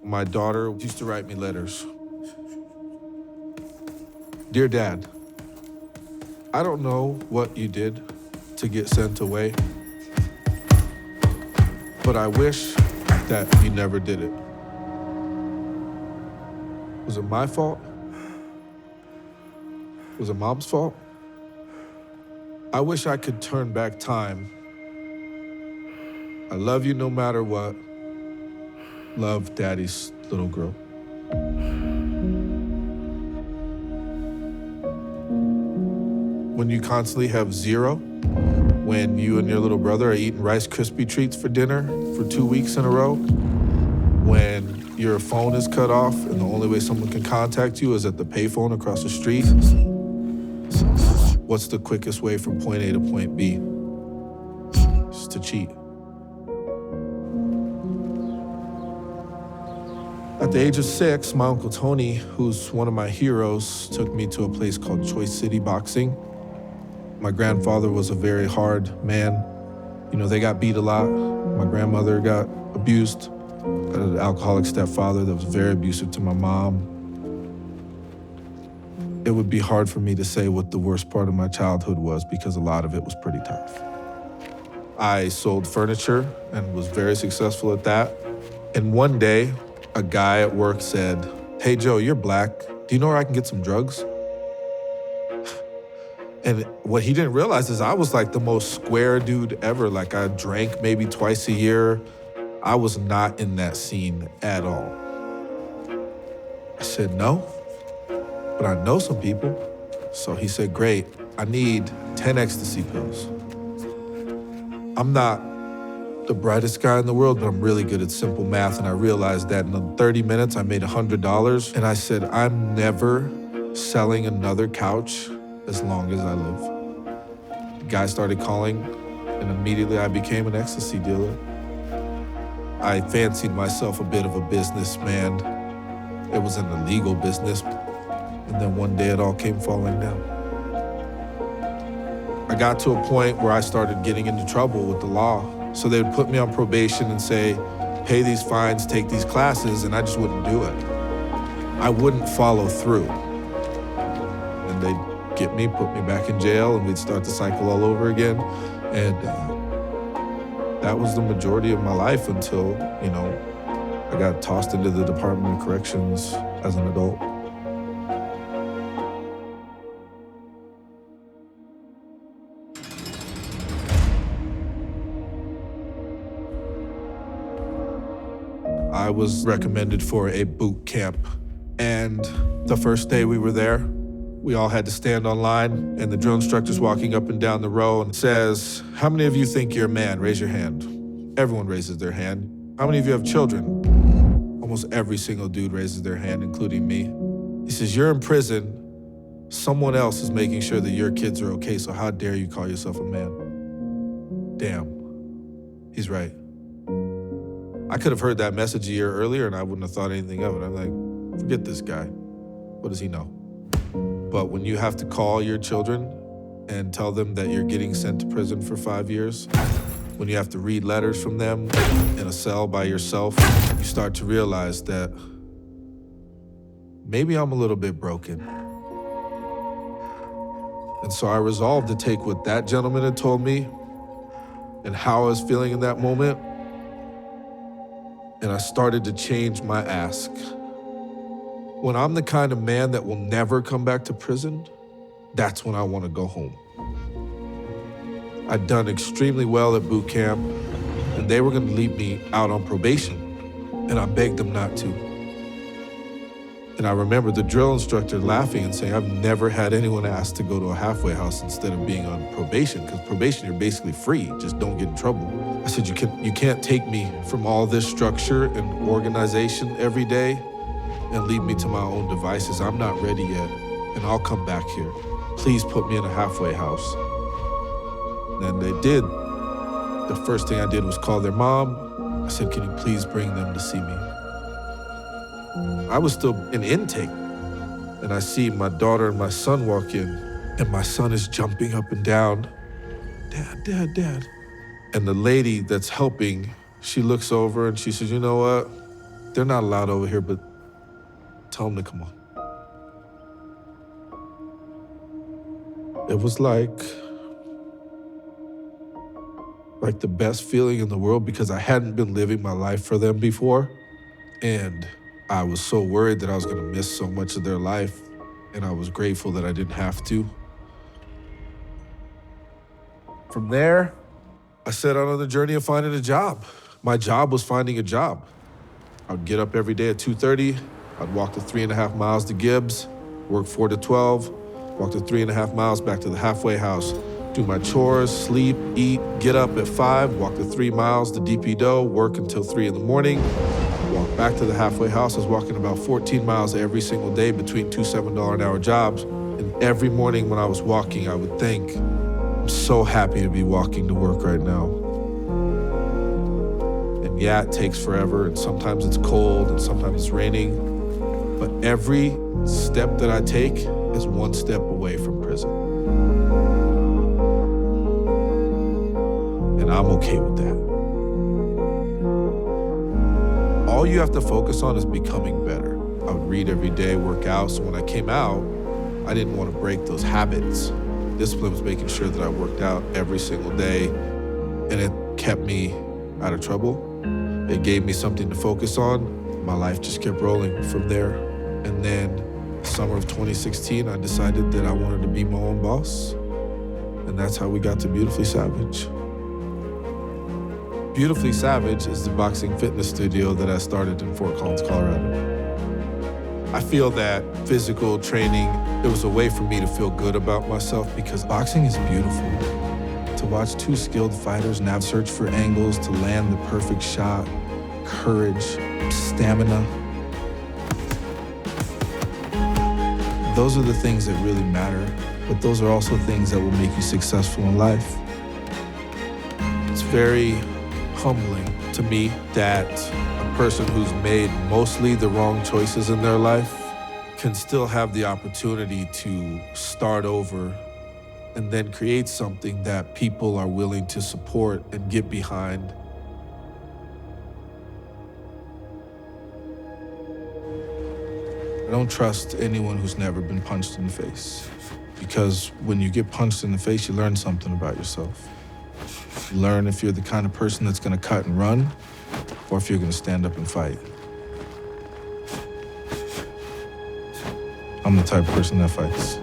My daughter used to write me letters. Dear Dad, I don't know what you did to get sent away, but I wish that you never did it. Was it my fault? Was it Mom's fault? I wish I could turn back time. I love you no matter what. Love, Daddy's little girl. When you constantly have zero, when you and your little brother are eating Rice Krispie treats for dinner for 2 weeks in a row, when your phone is cut off and the only way someone can contact you is at the payphone across the street, what's the quickest way from point A to point B? It's to cheat. At the age of 6, my Uncle Tony, who's one of my heroes, took me to a place called Choice City Boxing. My grandfather was a very hard man. You know, they got beat a lot. My grandmother got abused. Got an alcoholic stepfather that was very abusive to my mom. It would be hard for me to say what the worst part of my childhood was because a lot of it was pretty tough. I sold furniture and was very successful at that. And one day, a guy at work said, "Hey Joe, you're black. Do you know where I can get some drugs?" And what he didn't realize is I was like the most square dude ever. Like I drank maybe twice a year. I was not in that scene at all. I said, "No, but I know some people." So he said, "Great, I need 10 ecstasy pills." I'm not the brightest guy in the world, but I'm really good at simple math. And I realized that in 30 minutes, I made $100. And I said, I'm never selling another couch as long as I live. The guy started calling, and immediately I became an ecstasy dealer. I fancied myself a bit of a businessman. It was an illegal business. And then one day it all came falling down. I got to a point where I started getting into trouble with the law. So they would put me on probation and say, pay these fines, take these classes, and I just wouldn't do it. I wouldn't follow through. And they'd get me, put me back in jail, and we'd start the cycle all over again. And that was the majority of my life until, I got tossed into the Department of Corrections as an adult. I was recommended for a boot camp. And the first day we were there, we all had to stand on line, and the drill instructor's walking up and down the row and says, "How many of you think you're a man? Raise your hand." Everyone raises their hand. "How many of you have children?" Almost every single dude raises their hand, including me. He says, "You're in prison. Someone else is making sure that your kids are okay, so how dare you call yourself a man?" Damn, he's right. I could have heard that message a year earlier and I wouldn't have thought anything of it. I'm like, forget this guy. What does he know? But when you have to call your children and tell them that you're getting sent to prison for 5 years, when you have to read letters from them in a cell by yourself, you start to realize that maybe I'm a little bit broken. And so I resolved to take what that gentleman had told me and how I was feeling in that moment, and I started to change my ask. When I'm the kind of man that will never come back to prison, that's when I want to go home. I'd done extremely well at boot camp, and they were going to leave me out on probation, and I begged them not to. And I remember the drill instructor laughing and saying, "I've never had anyone ask to go to a halfway house instead of being on probation, because probation, you're basically free, just don't get in trouble." I said, you can't take me from all this structure and organization every day and leave me to my own devices. I'm not ready yet, and I'll come back here. Please put me in a halfway house." And they did. The first thing I did was call their mom. I said, "Can you please bring them to see me?" I was still in intake, and I see my daughter and my son walk in, and my son is jumping up and down. "Dad, Dad, Dad." And the lady that's helping, she looks over and she says, "You know what? they're not allowed over here, but tell them to come on. It was like the best feeling in the world because I hadn't been living my life for them before. And I was so worried that I was gonna miss so much of their life. And I was grateful that I didn't have to. From there, I set out on the journey of finding a job. My job was finding a job. I'd get up every day at 2:30. I'd walk the 3.5 miles to Gibbs, work 4 to 12, walk the 3.5 miles back to the halfway house, do my chores, sleep, eat, get up at 5, walk the 3 miles to DP Dough, work until 3 in the morning, walk back to the halfway house. I was walking about 14 miles every single day between 2 $7 an hour jobs. And every morning when I was walking, I would think, I'm so happy to be walking to work right now. And yeah, it takes forever, and sometimes it's cold, and sometimes it's raining. But every step that I take is one step away from prison. And I'm okay with that. All you have to focus on is becoming better. I would read every day, work out, so when I came out, I didn't want to break those habits. Discipline was making sure that I worked out every single day, and it kept me out of trouble. It gave me something to focus on. My life just kept rolling from there. And then summer of 2016, I decided that I wanted to be my own boss. And that's how we got to Beautifully Savage. Beautifully Savage is the boxing fitness studio that I started in Fort Collins, Colorado. I feel that physical training, it was a way for me to feel good about myself because boxing is beautiful. To watch two skilled fighters now search for angles to land the perfect shot, courage, stamina. Those are the things that really matter, but those are also things that will make you successful in life. It's very humbling to me that a person who's made mostly the wrong choices in their life can still have the opportunity to start over and then create something that people are willing to support and get behind. I don't trust anyone who's never been punched in the face, because when you get punched in the face, you learn something about yourself. You learn if you're the kind of person that's gonna cut and run, or if you're gonna stand up and fight. I'm the type of person that fights.